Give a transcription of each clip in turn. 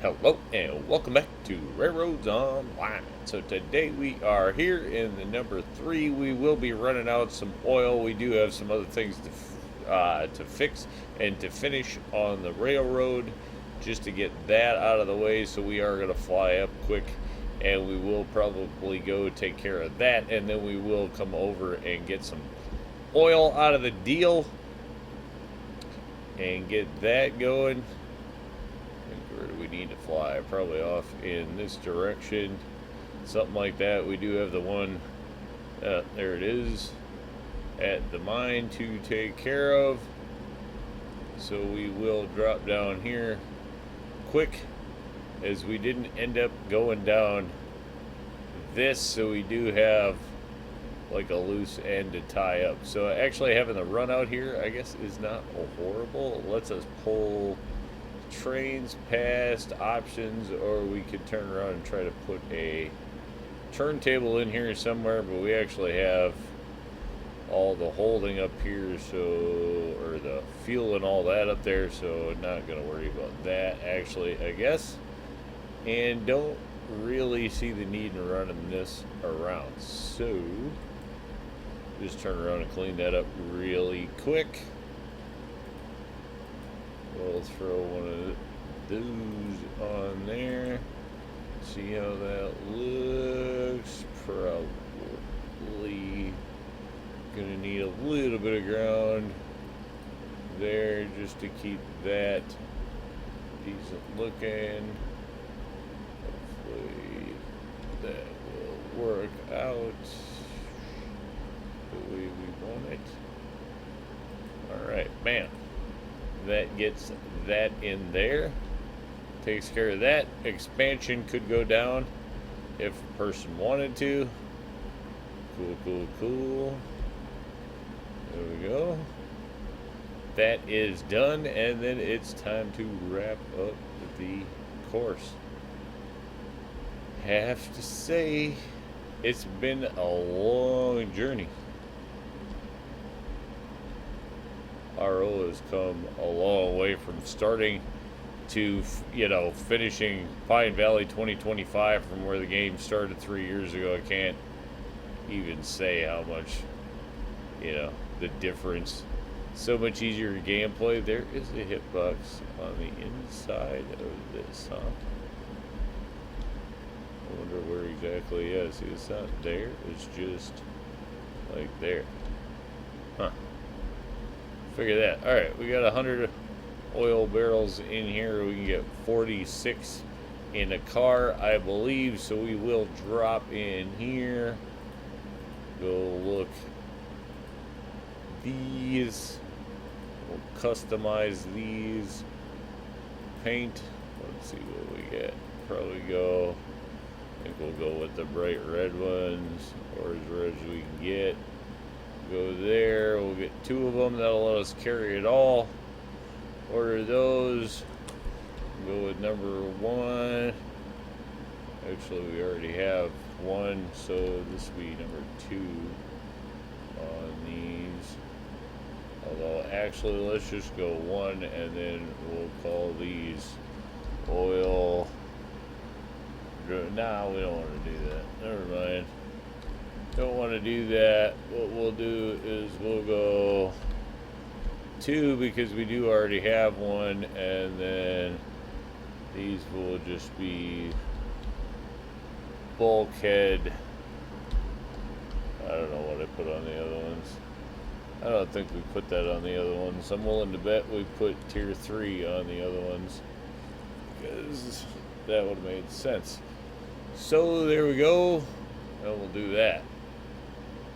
Hello and welcome back to RailRoads Online. So today we are here in the number 3. We will be running out some oil. We do have some other things to fix and to finish on the railroad, just to get that out of the way. So we are going to fly up quick, and we will probably go take care of that, and then we will come over and get some oil out of the deal and get that going. Where do we need to fly? Probably off in this direction, something like that. We do have the one, there it is, at the mine to take care of. So we will drop down here quick, as we didn't end up going down this, so we do have like a loose end to tie up. So actually having the run out here, I guess, is not horrible. It lets us pull trains past options, or we could turn around and try to put a turntable in here somewhere, but we actually have all the holding up here, so, or the fuel and all that up there, so not going to worry about that actually, I guess, and don't really see the need in running this around. So just turn around and clean that up really quick. We'll throw one of those on there. See how that looks. Probably gonna need a little bit of ground there just to keep that decent looking. Hopefully that will work out the way we want it. Alright, bam. That gets that in there, takes care of that. Expansion could go down if a person wanted to. Cool. There we go. That is done, and then it's time to wrap up the course. Have to say, it's been a long journey. RO has come a long way from starting to, finishing Pine Valley 2025 from where the game started 3 years ago. I can't even say how much, the difference. So much easier gameplay. There is a hitbox on the inside of this, huh? I wonder where exactly it is. See, it's not there. It's just like there. Huh. Figure that. Alright, we got 100 oil barrels in here. We can get 46 in a car, I believe. So we will drop in here. Go look. These. We'll customize these. Paint. Let's see what we get. Probably go. I think we'll go with the bright red ones, or as red as we can get. Go there, we'll get 2 of them. That'll let us carry it all. Order those. Go with number 1. Actually, we already have 1, so this will be number 2 on these. Although, actually, let's just go 1, and then we'll call these oil. Nah, we don't want to do that. Never mind. Don't want to do that. What we'll do is we'll go 2, because we do already have 1, and then these will just be bulkhead. I don't know what I put on the other ones. I don't think we put that on the other ones. I'm willing to bet we put tier 3 on the other ones, because that would have made sense. So there we go, and we'll do that.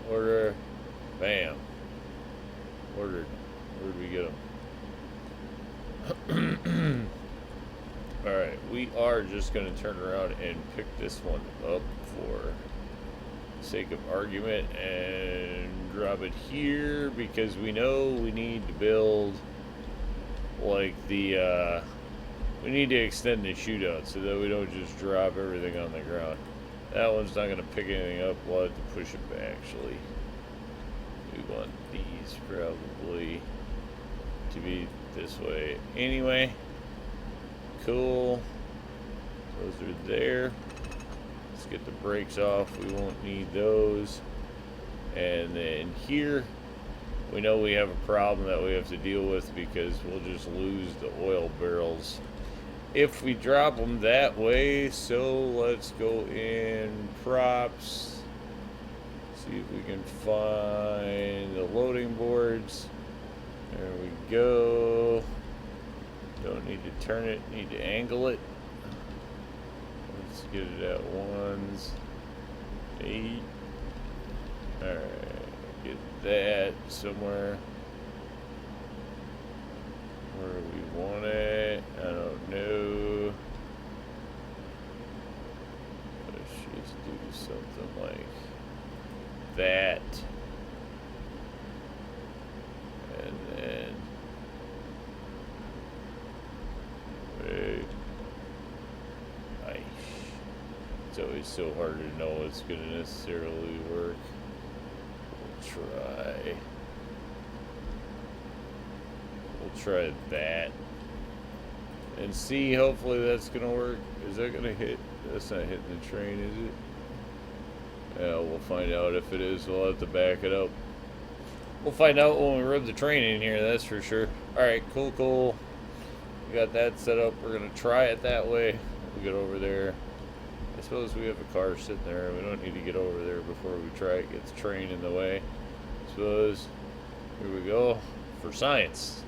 Order, bam, ordered. Where did we get them? Alright, we are just going to turn around and pick this one up for sake of argument and drop it here, because we know we need to build like the we need to extend the shootout so that we don't just drop everything on the ground. That one's not going to pick anything up. We'll have to push it back, actually. We want these probably to be this way anyway. Cool. Those are there. Let's get the brakes off. We won't need those. And then here, we know we have a problem that we have to deal with because we'll just lose the oil barrels if we drop them that way. So let's go in props, see if we can find the loading boards. There we go. Don't need to turn it, need to angle it. Let's get it at 1's8. Alright, get that somewhere where we want it. I don't know. Let's just do something like that. And then wait. It's always so hard to know what's going to necessarily work. We'll try that and see. Hopefully that's gonna work. Is that gonna hit? That's not hitting the train, is it? Yeah, we'll find out. If it is, we'll have to back it up. We'll find out when we rub the train in here, that's for sure. Alright, cool. We got that set up. We're gonna try it that way. We'll get over there. I suppose we have a car sitting there. We don't need to get over there before we try it. Get the train in the way. I suppose. Here we go. For science.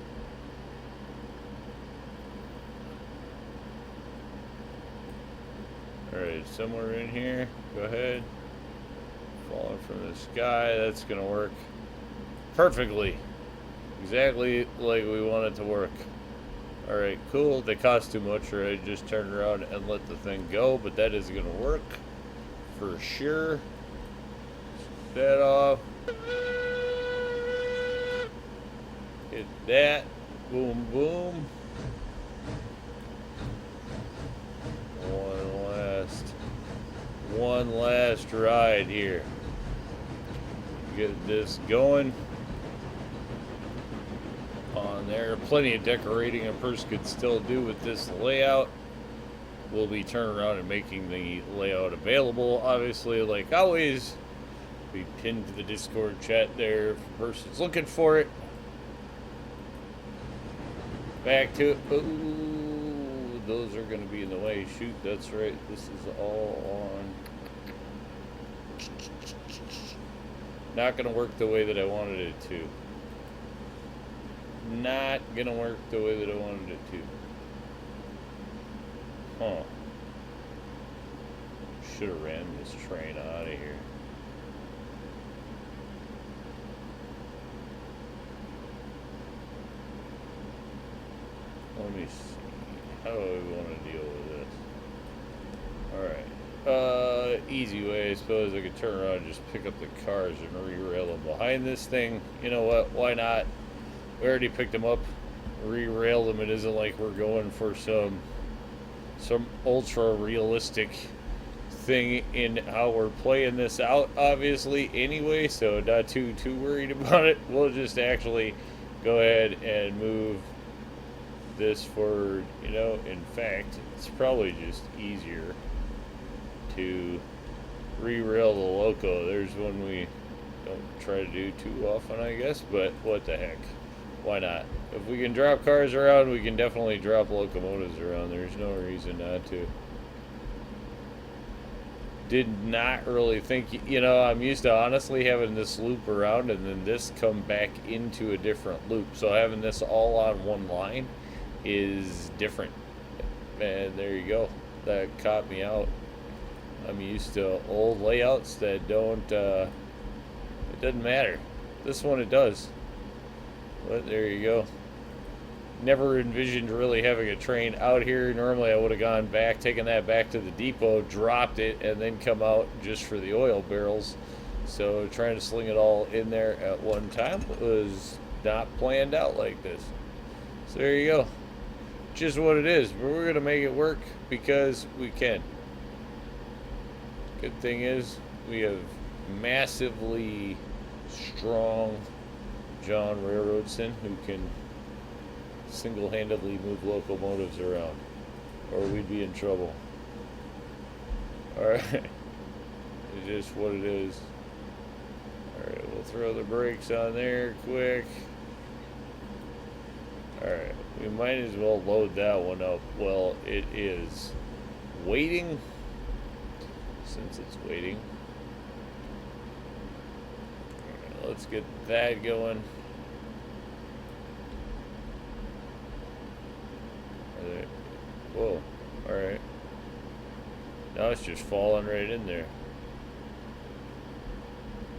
Alright, somewhere in here. Go ahead. Falling from the sky. That's going to work perfectly. Exactly like we want it to work. Alright, cool. They cost too much, or I just turn around and let the thing go, but that is going to work for sure. Shut that off. Hit that. Boom, boom. One last ride here. Get this going. On there, plenty of decorating a person could still do with this layout. We'll be turning around and making the layout available, obviously, like always. Be pinned to the Discord chat there if a person's looking for it. Back to it. Ooh, those are going to be in the way. Shoot, that's right. This is all on. Not going to work the way that I wanted it to. Not gonna work the way that I wanted it to. Huh. Should have ran this train out of here. Let me see. How do I want to deal with this? Alright. Easy way. I suppose I could turn around and just pick up the cars and re-rail them behind this thing. You know what? Why not? We already picked them up, re-railed them. It isn't like we're going for some ultra realistic thing in how we're playing this out, obviously, anyway, so not too worried about it. We'll just actually go ahead and move this forward. You know, in fact, it's probably just easier to re-rail the loco. There's one we don't try to do too often, I guess, but what the heck. Why not? If we can drop cars around, we can definitely drop locomotives around. There's no reason not to. Did not really think, you know, I'm used to honestly having this loop around and then this come back into a different loop. So having this all on one line is different. And there you go. That caught me out. I'm used to old layouts that don't, it doesn't matter. This one it does. But there you go. Never envisioned really having a train out here. Normally I would have gone back, taken that back to the depot, dropped it, and then come out just for the oil barrels. So trying to sling it all in there at one time was not planned out like this. So there you go. Just what it is. But we're going to make it work because we can. Good thing is we have massively strong John Railroadson who can single-handedly move locomotives around, or we'd be in trouble. Alright. It's just what it is. Alright, we'll throw the brakes on there quick. Alright, we might as well load that one up. Well, it is waiting. Since it's waiting. Alright, let's get that going. Whoa, alright. Now it's just falling right in there.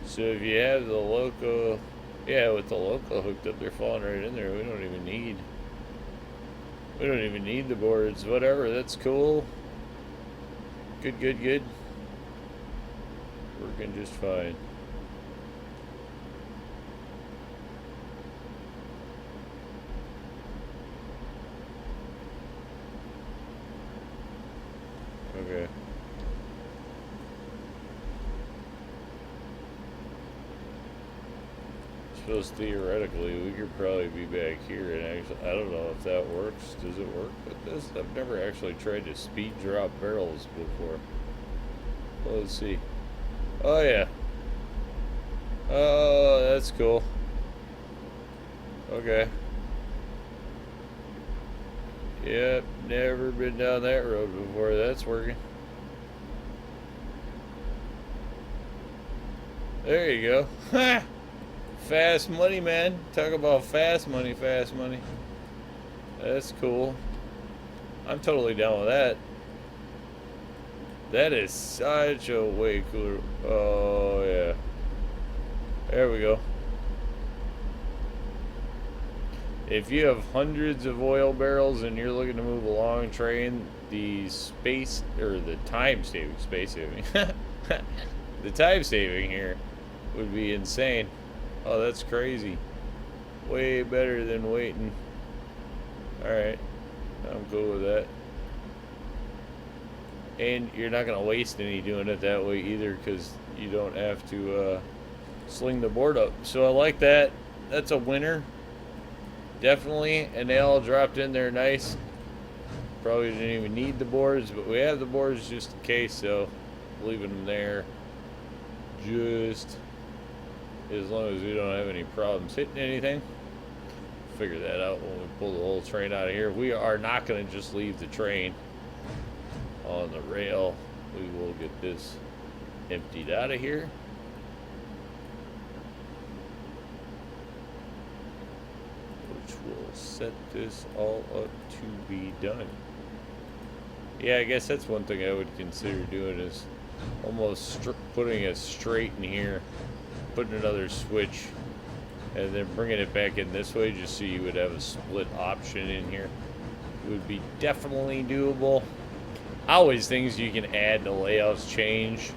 So if you have the loco, yeah, with the loco hooked up, they're falling right in there. We don't even need the boards. Whatever, that's cool. Good. Working just fine. Okay. Suppose theoretically we could probably be back here, and actually I don't know if that works. Does it work with this? I've never actually tried to speed drop barrels before. Well, let's see. Oh yeah. Oh, that's cool. Okay. Yep, never been down that road before. That's working. There you go. Ha! Fast money, man. Talk about fast money. That's cool. I'm totally down with that. That is such a way cooler. Oh, yeah. There we go. If you have hundreds of oil barrels and you're looking to move a long train, the space, or the time saving, the time saving here would be insane. Oh, that's crazy. Way better than waiting. Alright. I'm cool with that. And you're not going to waste any doing it that way either, because you don't have to sling the board up. So I like that. That's a winner. Definitely. And they all dropped in there nice. Probably didn't even need the boards, but we have the boards just in case, so leaving them there. Just as long as we don't have any problems hitting anything. Figure that out when we pull the whole train out of here. We are not going to just leave the train on the rail. We will get this emptied out of here. Which will set this all up to be done. Yeah, I guess that's one thing I would consider doing, is almost putting it straight in here, putting another switch, and then bringing it back in this way, just so you would have a split option in here. It would be definitely doable. Always things you can add to layouts change.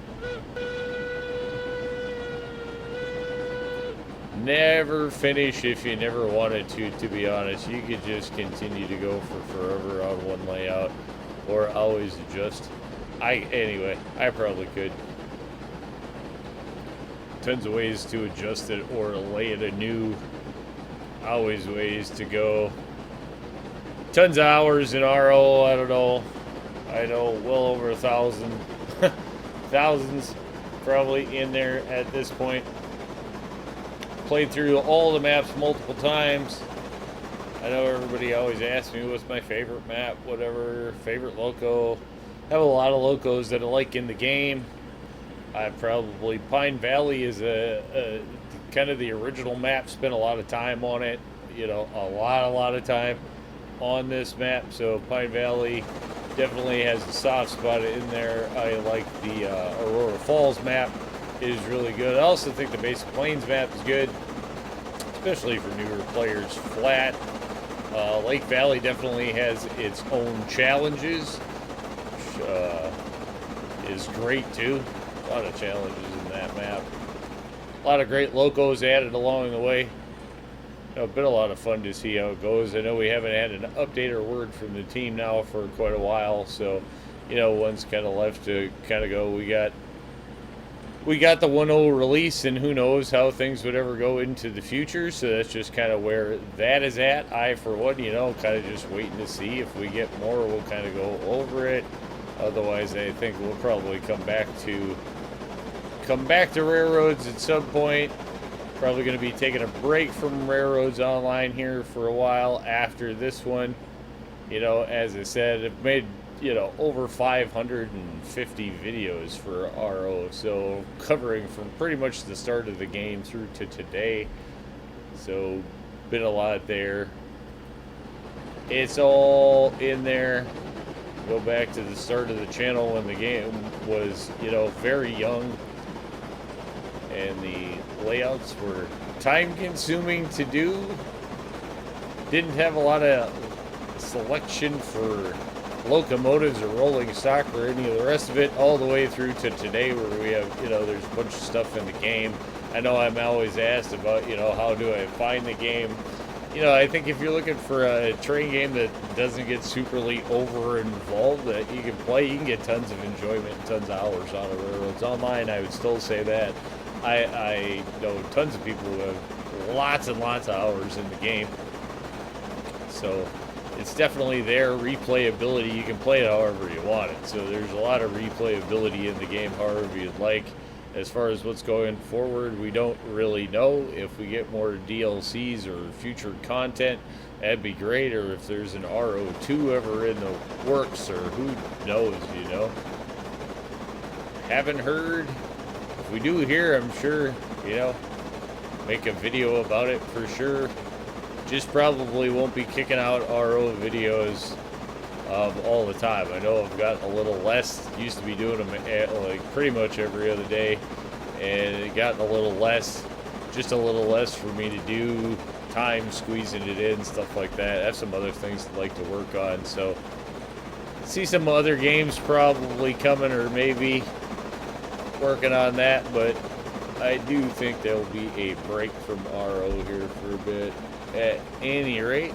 Never finish if you never wanted to be honest. You could just continue to go for forever on one layout, or always adjust. Anyway, I probably could. Tons of ways to adjust it or lay it anew. Always ways to go. Tons of hours in RO, I don't know. I know well over 1,000. Thousands probably in there at this point. Played through all the maps multiple times. I know everybody always asks me what's my favorite map, whatever, favorite loco. I have a lot of locos that I like in the game. I probably Pine Valley is a kind of the original map. Spent a lot of time on it. You know, a lot of time on this map. So Pine Valley definitely has a soft spot in there. I like the Aurora Falls map. It is really good. I also think the Basic Plains map is good, especially for newer players. Flat. Lake Valley definitely has its own challenges, which is great too. A lot of challenges in that map. A lot of great locos added along the way. It's been a lot of fun to see how it goes. I know we haven't had an update or word from the team now for quite a while, so one's kind of left to kind of go. We got the 1.0 release, and who knows how things would ever go into the future, so that's just kind of where that is at. I, for one, kind of just waiting to see. If we get more, we'll kind of go over it. Otherwise, I think we'll probably come back to RailRoads at some point. Probably going to be taking a break from RailRoads Online here for a while after this one. You know, as I said, I've made, you know, over 550 videos for RO, so covering from pretty much the start of the game through to today. So, been a lot there. It's all in there. Go back to the start of the channel when the game was, you know, very young, and the layouts were time consuming to do. Didn't have a lot of selection for locomotives or rolling stock or any of the rest of it, all the way through to today, where we have, you know, there's a bunch of stuff in the game. I know I'm always asked about, you know, how do I find the game. You know, I think if you're looking for a train game that doesn't get superly over involved, that you can play, you can get tons of enjoyment and tons of hours out of RailRoads Online. I would still say that. I know tons of people who have lots and lots of hours in the game. So it's definitely there. Replayability, you can play it however you want it. So there's a lot of replayability in the game however you'd like. As far as what's going forward, we don't really know. If we get more DLCs or future content, that'd be great. Or if there's an RO2 ever in the works, or who knows, you know. Haven't heard. If we do hear, I'm sure, you know, make a video about it for sure. Just probably won't be kicking out RO videos all the time. I know I've gotten a little less. Used to be doing them like pretty much every other day, and it gotten a little less, just a little less for me to do. Time squeezing it in, stuff like that. I have some other things I'd like to work on, so see some other games probably coming, or maybe working on that, but I do think there'll be a break from RO here for a bit at any rate.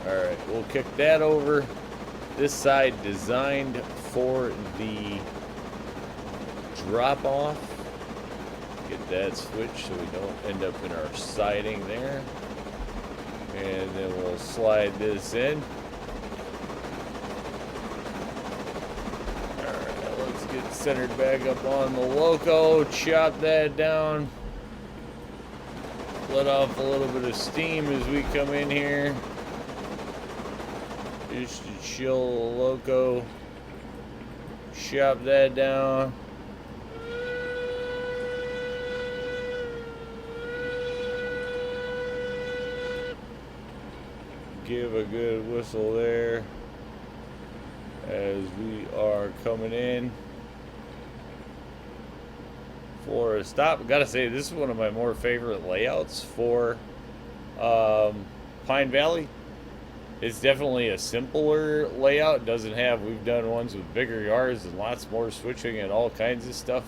Alright, we'll kick that over. This side designed for the drop off. Get that switched so we don't end up in our siding there. And then we'll slide this in. Alright, let's get centered back up on the loco. Chop that down. Let off a little bit of steam as we come in here. Just to chill the loco. Chop that down. Give a good whistle there as we are coming in for a stop. Gotta say, this is one of my more favorite layouts for Pine Valley. It's definitely a simpler layout. Doesn't have, we've done ones with bigger yards and lots more switching and all kinds of stuff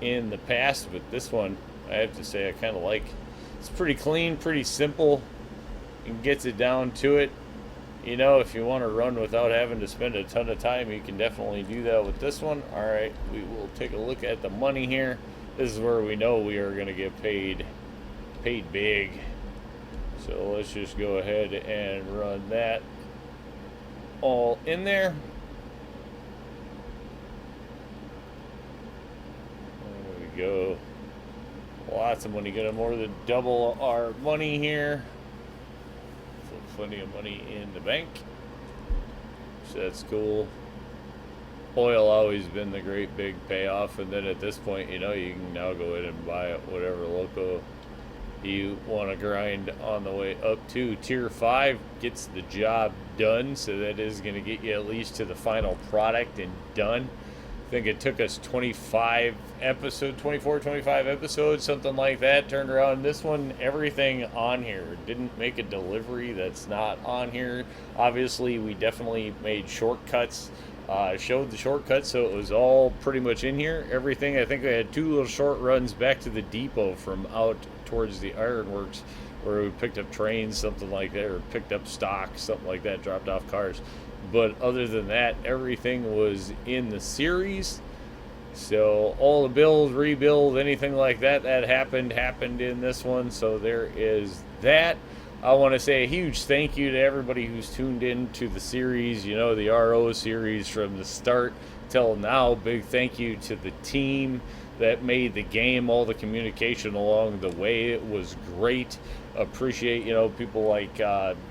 in the past, but this one, I have to say, I kind of like. It's pretty clean, pretty simple, and gets it down to it. You know, if you want to run without having to spend a ton of time, you can definitely do that with this one. All right, we will take a look at the money here. This is where we know we are going to get paid big. So let's just go ahead and run that all in there. There we go. Lots of money. Got more than double our money here. So plenty of money in the bank. So that's cool. Oil always been the great big payoff, and then at this point, you know, you can now go in and buy whatever loco you want to grind on the way up to. Tier 5 gets the job done, so that is going to get you at least to the final product and done. I think it took us 24, 25 episodes, something like that. Turned around this one, everything on here. Didn't make a delivery that's not on here. Obviously, we definitely made shortcuts. Showed the shortcuts, so it was all pretty much in here. Everything, I think I had 2 little short runs back to the depot from out towards the ironworks, where we picked up trains, something like that, or picked up stock, something like that, dropped off cars. But other than that, everything was in the series. So all the build, rebuild, anything like that that happened in this one. So there is that. I want to say a huge thank you to everybody who's tuned in to the series, the RO series from the start till now. Big thank you to the team that made the game, all the communication along the way. It was great. Appreciate, people like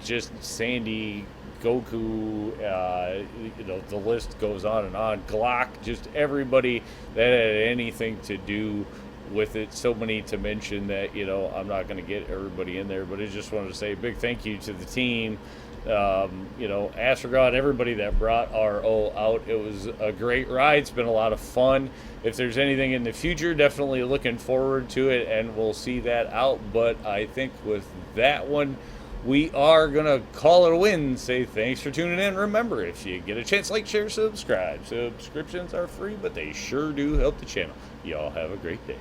just Sandy, Goku, the list goes on and on. Glock, just everybody that had anything to do with it. So many to mention that, I'm not going to get everybody in there, but I just wanted to say a big thank you to the team. Astrogod, everybody that brought RO out. It was a great ride. It's been a lot of fun. If there's anything in the future, definitely looking forward to it, and we'll see that out. But I think with that one, we are going to call it a win. Say thanks for tuning in. Remember, if you get a chance, like, share, subscribe. Subscriptions are free, but they sure do help the channel. Y'all have a great day.